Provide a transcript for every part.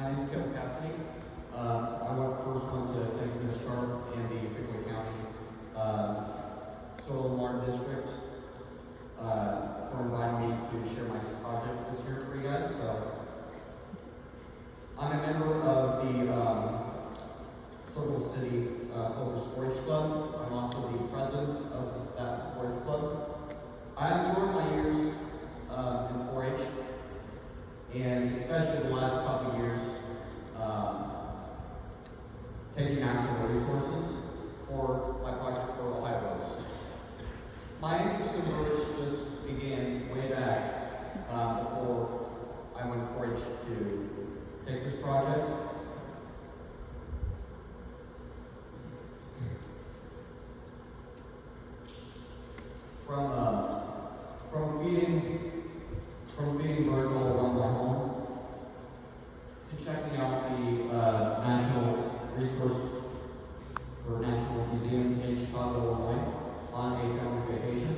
My name is Cassady. I first want to thank Ms. Sharp and the Banquet County Soil and Water District for inviting me to share my project this year for you guys. So, I'm a member of the Circle City Local Sports Club. I'm also the president of that sports club. I enjoyed my years in 4-H, and especially the last couple of years, taking natural resources for my project for Ohio Rose. My interest in birds just began way back before I went 4-H to take this project. From feeding birds all around my home to checking out the National Resource or National Museum in Chicago, Illinois on a family vacation.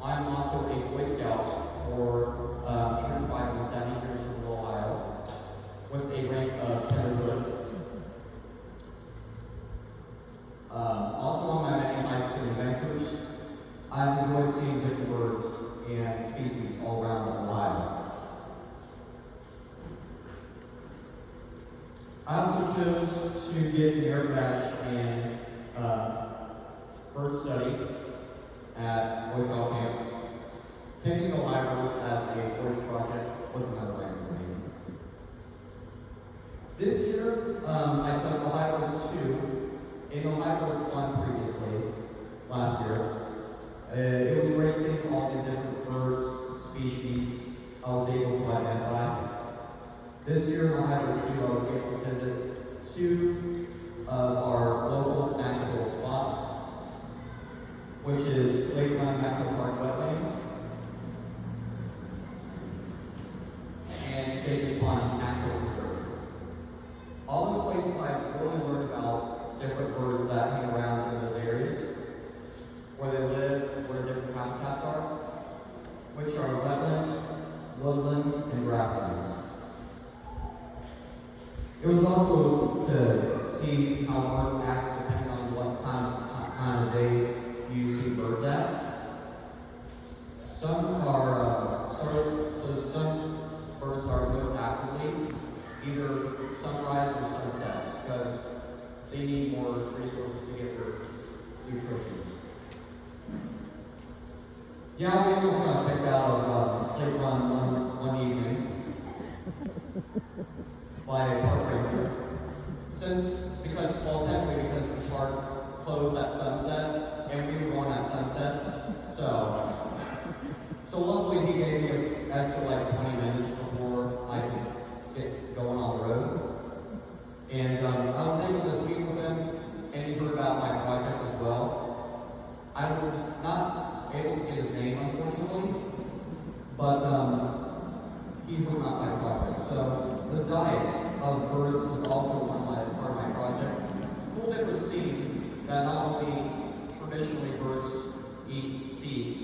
I'm also a Boy Scout for 35 and 70 years in Ohio with a rank of tenderhood. Also on my many hikes and adventures, I've enjoyed seeing different birds and species all around Ohio. I also chose to get an air badge in bird study at Boy Scout Camp. Taking Ohio Rose as a forage project was another way for me. This year, I took Ohio Rose 2 and Ohio Rose 1 previously, last year. It was great seeing all the different birds, species I was able to identify. This year in Ohio Rose 2, I was able to visit 2 of our local natural spots, which is Lakeland National Park wetlands and Sage Pond Natural Reserve. All those places I've really learned about different birds that hang around in those areas, where they live, where different habitats are, which are wetland, woodland, and grasslands. It was also to see how birds act depending on what time of day you see birds at. Some birds are most actively either sunrise or sunsets because they need more resources to get their nutrition. Yeah, we almost got picked out of State Run one evening by a park ranger. Because the park closed at sunset, and we were going at sunset. So luckily he gave me an extra like 20 minutes before I could get going on the road. And I was able to speak with him, and he heard about my project as well. I was not able to get his name, unfortunately, but he heard about my project. So the diet of birds is also part of my project. Cool different scene that not only traditionally birds eat seeds,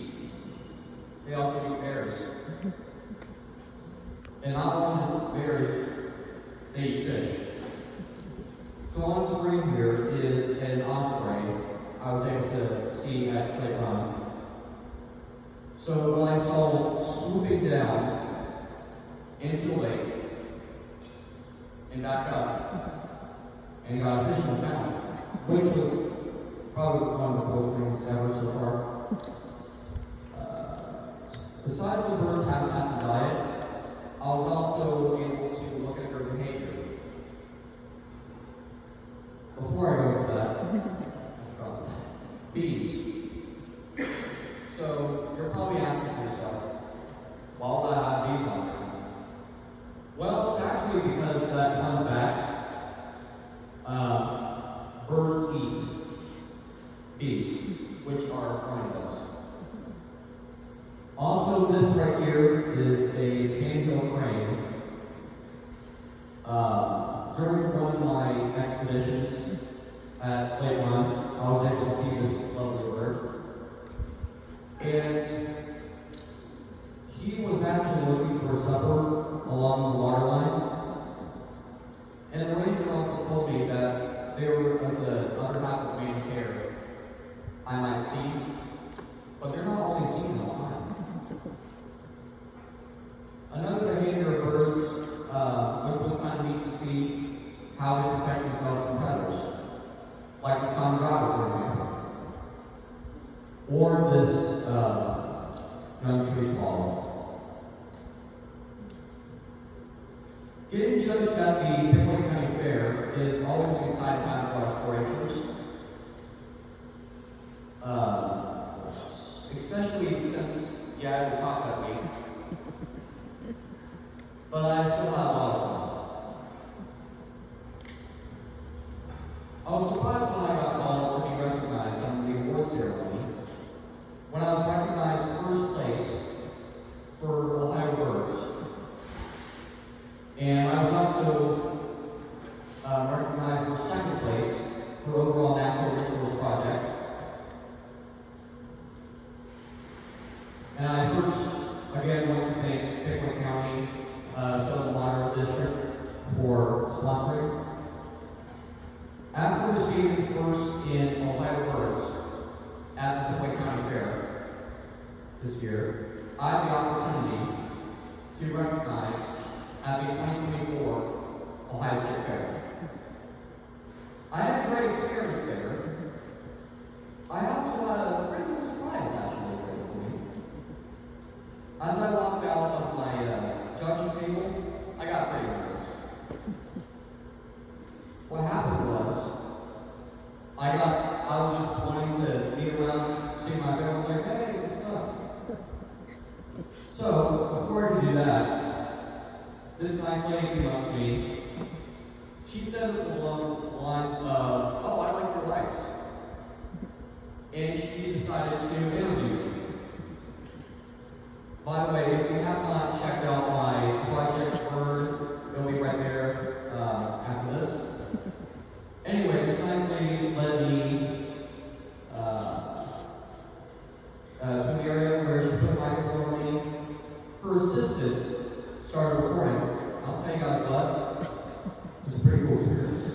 they also eat berries. And not only just berries, they eat fish. So on the screen here is an osprey I was able to see at Slate Run. So when I saw swooping down into the lake and back up and got a fish in town, which was probably one of the coolest things ever so far. Besides the bird's habitat and diet, I was also able to look at their behavior. Before I go into that, bees. So you're probably asking yourself, why would I have bees on there? Well, it's actually because that fun fact, birds eat bees, which are hornbills. Also, this right here is a sandhill crane. During one of my expeditions at Slate Run, I was able to see this lovely bird. And he was actually looking for supper along the water line. they were as another half of main care I might see, but they're not always seen all the time. Another behavior of birds, which was kind of neat to see how they protect themselves from predators, like this common rabbit, for example, or this young tree swallow. Getting judged at the Banquet County Fair is always an exciting time for us 4-Hers. Especially since, it was hot that week. But I still had a lot of fun. I was surprised when I got called to be recognized on the award ceremony, when I was recognized first place for Ohio Birds. And I was also recognized for second place for overall natural resource project. And I first, again, want to thank Banquet County Southern Water District for sponsoring. After receiving first in Ohio Birds at the Banquet County Fair this year, I had the opportunity to recognize at the 2024 Ohio State Fair. I had a great experience there. I also had a pretty good surprise actually for me. As I walked out of my judging table, I got pretty nervous. What happened was, I was just wanting to be around, see my family, like, hey, what's up? So, before I could do that, this nice lady came up to me. She said it along the lines of, oh, I like your rice. And she decided to interview me. By the way, if you have not checked out my project word, it'll be right there after this. Anyway, this nice lady led me to the area where she put a microphone on me. Her assistant started recording. I'll tell you guys what, it was a pretty cool experience.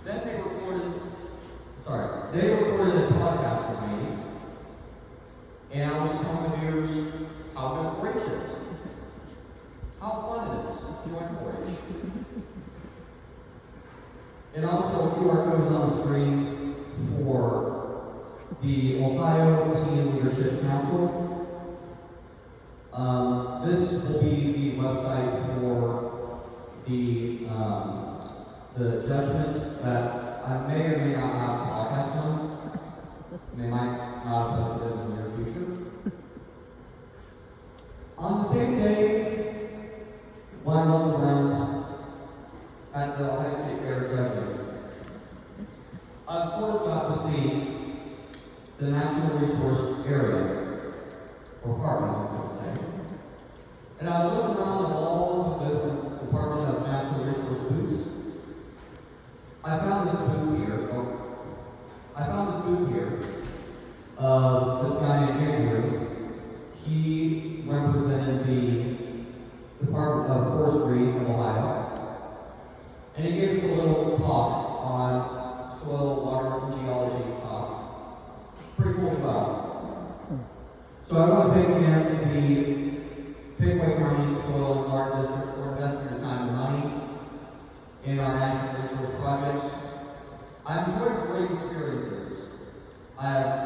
Then they recorded a podcast of me, and I was telling the viewers how good 4-H is, how fun it is to join 4-H. And also QR codes on the screen for the Ohio Teen Leadership Council. This will be the website for the judgment that I may or may not have a podcast on. They might not post it in the near future. On the same day, when I looked around at the Ohio State Fair judging, I of course got to see the natural resource area, or park as I would say. And I looked around at all of the different Department of Natural Resource booths. I found this booth here. This guy named Andrew. He represented the Department of Forestry of Ohio. And he gave us a little talk on soil, water, and geology talk. Pretty cool stuff. So I want to thank again the Banquet County Soil and Water District for investing their time and money in our natural resource projects. I've enjoyed great experiences. I have